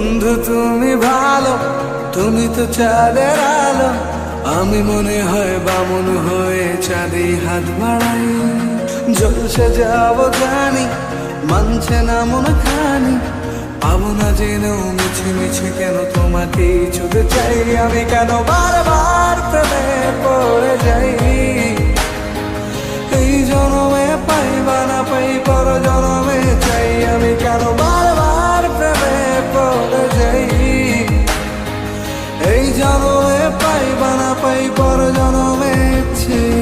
বন্ধু তুমি ভালো, তুমি তো চাঁদের আলো। আমি মনে হয় বামন হয়ে চাঁদে হাত বাড়াই। জলসে যাবো জানি, মানছে না মন খানি। পাবো না জেনেও মিছে মিছে কেন তোমাকে ছুঁতে চাই। আমি কেন বারবার প্রেমে পড়ে যাই। এই জনমে পাই বা না পাই, পর জনমে চাই। আমি কেন বারবার প্রেমে পড়ে যাই। এই জনমে পাই বা না পাই, পর জনমে চাই।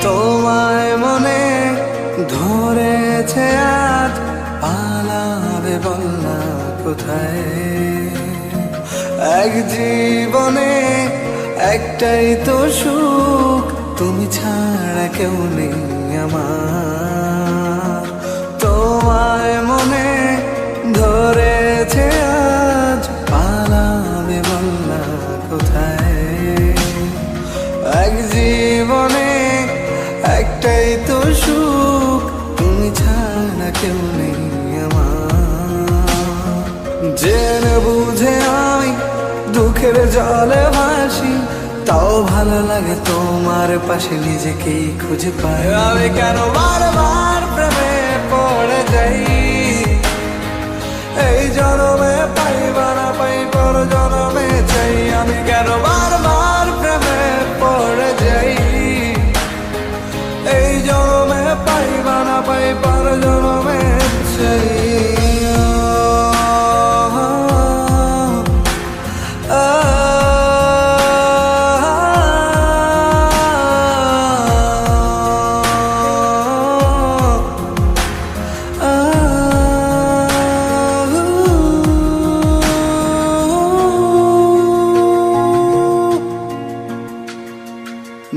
তোমায় মনে ধরেছে আজ, পালাবে বল না কোথায়। এক জীবনে একটাই তো সুখ, তুমি ছাড়া কেউ নেই আমার। তোমায় মনে ধরেছে আজ, পালাবে বল না কোথায়। এক জীবনে একটাই তো সুখ, তুমি ছাড়া কেউ নেই আমার। জেনে বুঝে আমি দুঃখের জলে ভাসি, তাও ভালো লাগে তোমার পাশে নিজেকেই খুঁজে পাই। আমি কেন বারবার প্রেমে পড়ে যাই। এই জনমে পাই বা না পাই, পর জনমে চাই। আমি কেন বারবার প্রেমে পড়ে যাই। এই জনমে পাই বা না পাই, পর জনমে চাই।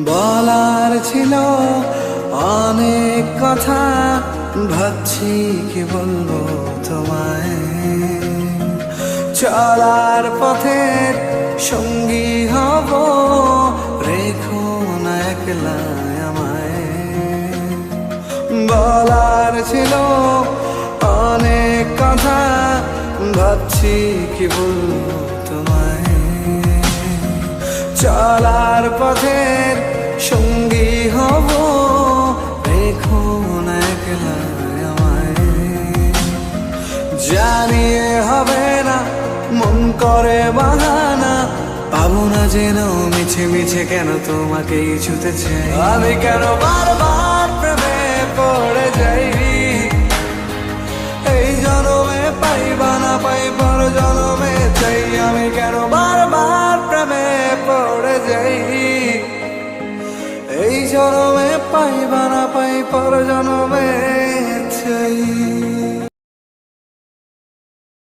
বলার ছিল অনেক কথা, ভাবছি কি বলবো তোমায়। চলার পথের সঙ্গী হব, রেখো না একলা আমায়। বলার ছিল অনেক কথা, ভাবছি কি বলবো তোমায়। চলার পথের সঙ্গী হব, রেখো না একলা আমায়। জানিয়ে হবে না, মন করে বাহানা। পাবো না যেন মিছে মিছে কেন তোমাকেই ছুঁতে চাই। আমি কেন বারবার প্রেমে পড়ে যাই। এই জনমে পাই বা না পাই, পর জনমে চাই। আমি কেন বারবার প্রেমে পড়ে যাই। এই জনমে পাই বা না পাই, পর জনমে চাই।